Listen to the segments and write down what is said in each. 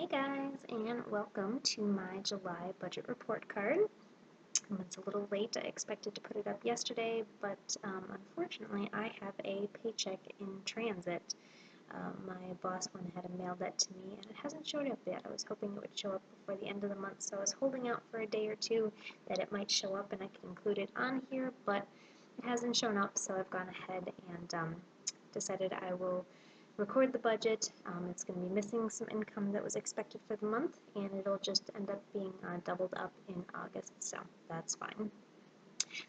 Hey guys, and welcome to my July budget report card. It's a little late. I expected to put it up yesterday, but unfortunately I have a paycheck in transit. My boss went ahead and mailed that to me, and it hasn't showed up yet. I was hoping it would show up before the end of the month, so I was holding out for a day or two that it might show up and I can include it on here, but it hasn't shown up, so I've gone ahead and decided I will record the budget. It's going to be missing some income that was expected for the month, and it'll just end up being doubled up in August, so that's fine.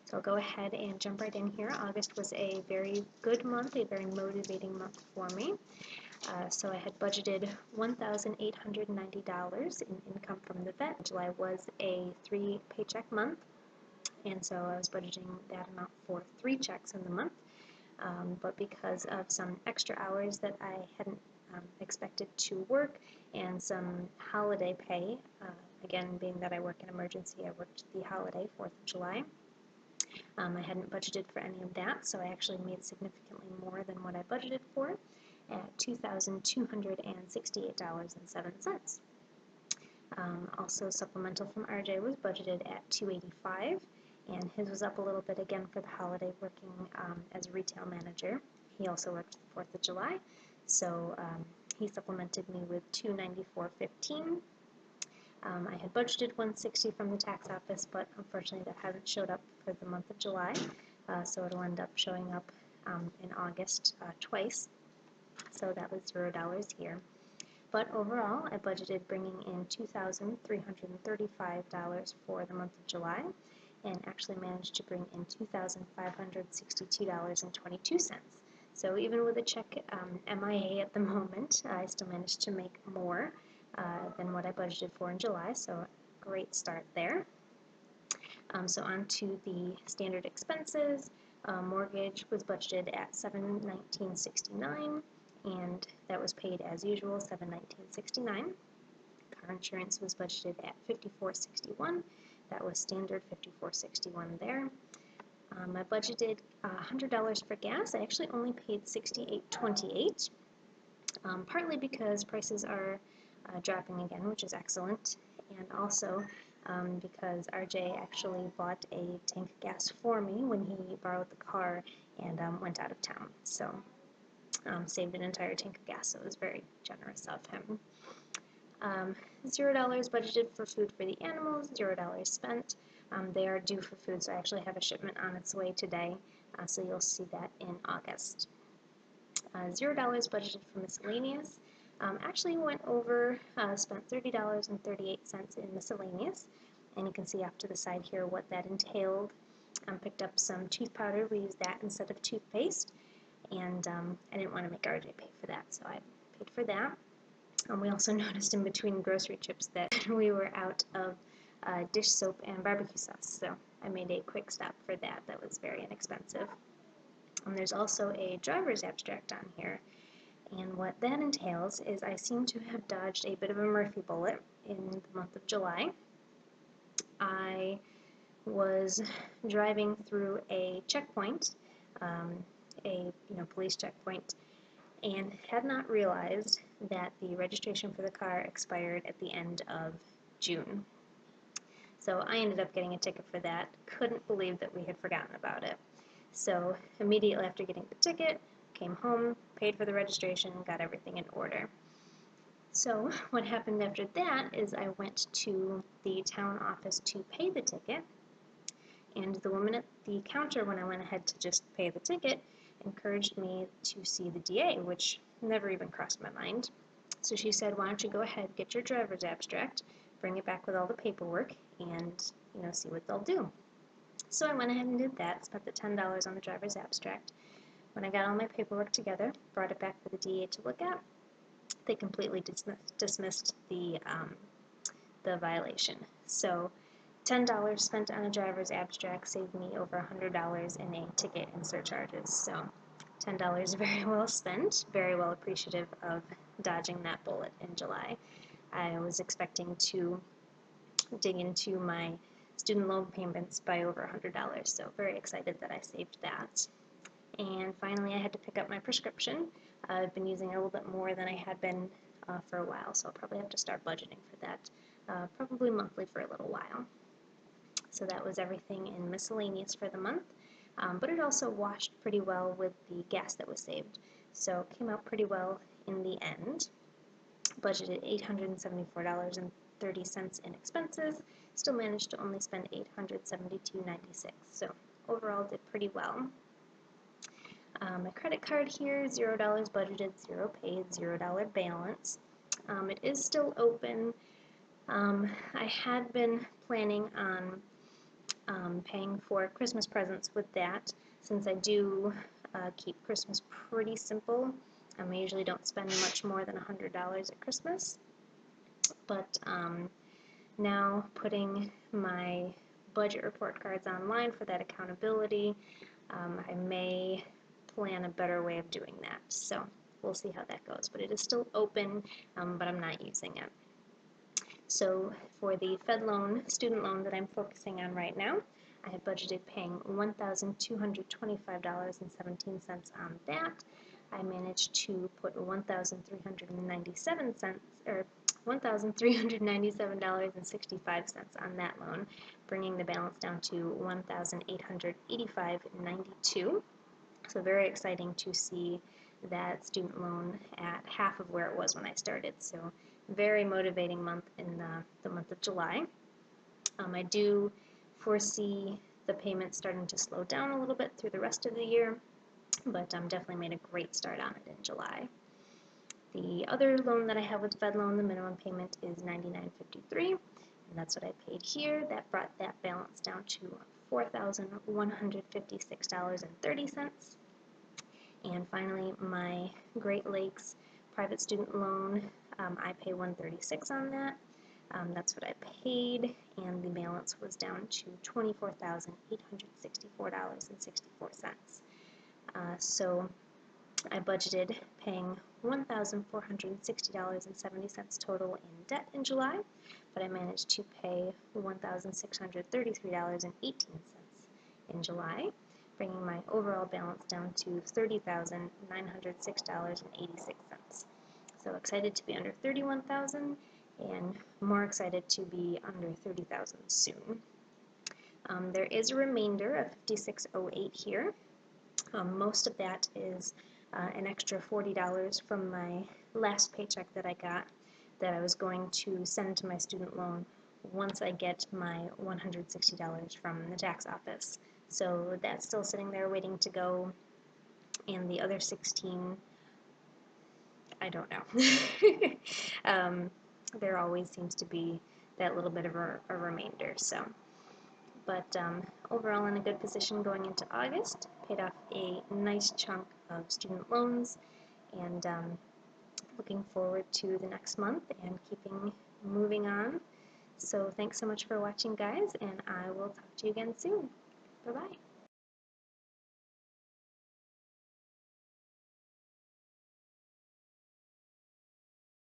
So I'll go ahead and jump right in here. August was a very good month, a very motivating month for me. So I had budgeted $1,890 in income from the vet. July was a 3-paycheck month, and so I was budgeting that amount for 3 checks in the month. But because of some extra hours that I hadn't expected to work and some holiday pay, again, being that I work in emergency, I worked the holiday, 4th of July. I hadn't budgeted for any of that, so I actually made significantly more than what I budgeted for at $2,268.07. Also, supplemental from RJ was budgeted at $285, and his was up a little bit again for the holiday, working as a retail manager. He also worked the 4th of July, so he supplemented me with $294.15. I had budgeted $160 from the tax office, but unfortunately that hasn't showed up for the month of July, so it'll end up showing up in August twice, so that was $0 here. But overall, I budgeted bringing in $2,335 for the month of July, and actually managed to bring in $2,562.22. So even with a check MIA at the moment, I still managed to make more than what I budgeted for in July, so great start there. So on to the standard expenses. Mortgage was budgeted at $719.69, and that was paid as usual, $719.69. Car insurance was budgeted at $54.61. That was standard $54.61 there. I budgeted $100 for gas. I actually only paid $68.28, partly because prices are dropping again, which is excellent, and also because RJ actually bought a tank of gas for me when he borrowed the car and went out of town. So saved an entire tank of gas, so it was very generous of him. $0 budgeted for food for the animals, $0 spent. They are due for food, so I actually have a shipment on its way today, so you'll see that in August. $0 budgeted for miscellaneous. Actually went over, spent $30.38 in miscellaneous, and you can see off to the side here what that entailed. Picked up some tooth powder. We used that instead of toothpaste, and I didn't want to make RJ pay for that, so I paid for that. We also noticed in between grocery trips that we were out of dish soap and barbecue sauce, so I made a quick stop for that. That was very inexpensive. There's also a driver's abstract on here, and what that entails is I seem to have dodged a bit of a Murphy bullet in the month of July. I was driving through a checkpoint, a police checkpoint, and had not realized that the registration for the car expired at the end of June. So I ended up getting a ticket for that. Couldn't believe that we had forgotten about it. So immediately after getting the ticket, came home, paid for the registration, got everything in order. So what happened after that is I went to the town office to pay the ticket, and the woman at the counter, when I went ahead to just pay the ticket, encouraged me to see the DA, which never even crossed my mind. So she said, why don't you go ahead, get your driver's abstract, bring it back with all the paperwork, and see what they'll do. So I went ahead and did that, spent the $10 on the driver's abstract. When I got all my paperwork together, brought it back for the DA to look at, they completely dismissed the violation. So $10 spent on a driver's abstract saved me over $100 in a ticket and surcharges. So $10 very well spent, very well appreciative of dodging that bullet in July. I was expecting to dig into my student loan payments by over $100, so very excited that I saved that. And finally, I had to pick up my prescription. I've been using it a little bit more than I had been for a while, so I'll probably have to start budgeting for that, probably monthly for a little while. So that was everything in miscellaneous for the month, but it also washed pretty well with the gas that was saved, so it came out pretty well in the end. Budgeted $874.30 in expenses, still managed to only spend $872.96, so overall did pretty well. My credit card here, $0 budgeted, 0 paid, $0 balance. It is still open. I had been planning on paying for Christmas presents with that, since I do keep Christmas pretty simple. I usually don't spend much more than $100 at Christmas, but now putting my budget report cards online for that accountability, I may plan a better way of doing that, so we'll see how that goes. But it is still open, but I'm not using it. So for the Fed loan, student loan that I'm focusing on right now, I have budgeted paying $1,225.17 on that. I managed to put $1,397.65 on that loan, bringing the balance down to $1,885.92. So very exciting to see that student loan at half of where it was when I started. So very motivating month in the month of July. I do foresee the payments starting to slow down a little bit through the rest of the year, but definitely made a great start on it in July. The other loan that I have with Fed Loan, the minimum payment is $99.53, and that's what I paid here. That brought that balance down to $4,156.30. And finally, my Great Lakes private student loan, I pay $136 on that. That's what I paid, and the balance was down to $24,864.64. So I budgeted paying $1,460.70 total in debt in July, but I managed to pay $1,633.18 in July, bringing my overall balance down to $30,906.86. So excited to be under $31,000, and more excited to be under $30,000 soon. There is a remainder of $56.08 here. Most of that is an extra $40 from my last paycheck that I got that I was going to send to my student loan once I get my $160 from the tax office. So that's still sitting there waiting to go, and the other 16, I don't know. There always seems to be that little bit of a remainder. So, but overall in a good position going into August. Paid off a nice chunk of student loans, and looking forward to the next month and keeping moving on. So thanks so much for watching, guys, and I will talk to you again soon. Bye-bye.